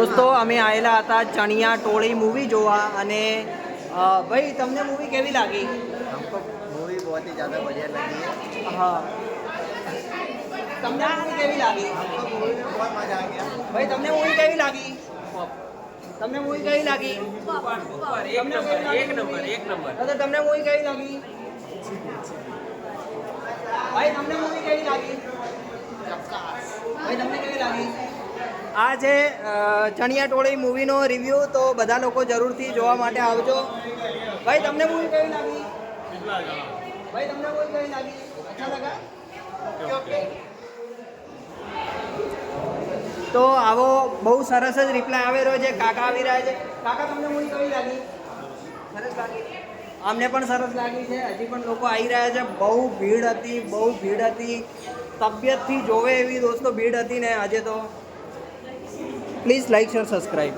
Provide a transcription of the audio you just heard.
દોસ્તો અમે આવેલા હતા ચણિયા ટોળી મૂવી જોવા અને ભાઈ તમને મૂવી કેવી લાગી? हमको मूवी बहुत ही ज़्यादा बढ़िया लगी है। હા તમને મૂવી કેવી લાગી? हमको मूवी में बहुत मज़ा आ गया। ભાઈ તમને મૂવી કેવી લાગી? તમને મૂવી કેવી લાગી? એક નંબર દાદા તમને મૂવી કેવી લાગી? ભાઈ તમને મૂવી કેવી લાગી? ભાઈ તમને કેવી લાગી? આ છે ચણિયા ટોળી મૂવીનો રિવ્યૂ, તો બધા લોકો જરૂરથી જોવા માટે આવજો. ભાઈ તમને મૂવી કેવી લાગી? ભાઈ તમને મૂવી કેવી લાગી? અચ્છા લગા? ઓકે. તો આવો બહુ સરસ જ રિપ્લાય આવી રહ્યો છે. કાકા આવી રહ્યા છે. કાકા તમને મૂવી કેવી લાગી? સરસ લાગી. અમને પણ સરસ લાગી છે. હજી પણ લોકો આવી રહ્યા છે. બહુ ભીડ હતી. તબિયતથી જોવે એવી દોસ્તો ભીડ હતી ને આજે તો. Please like share subscribe.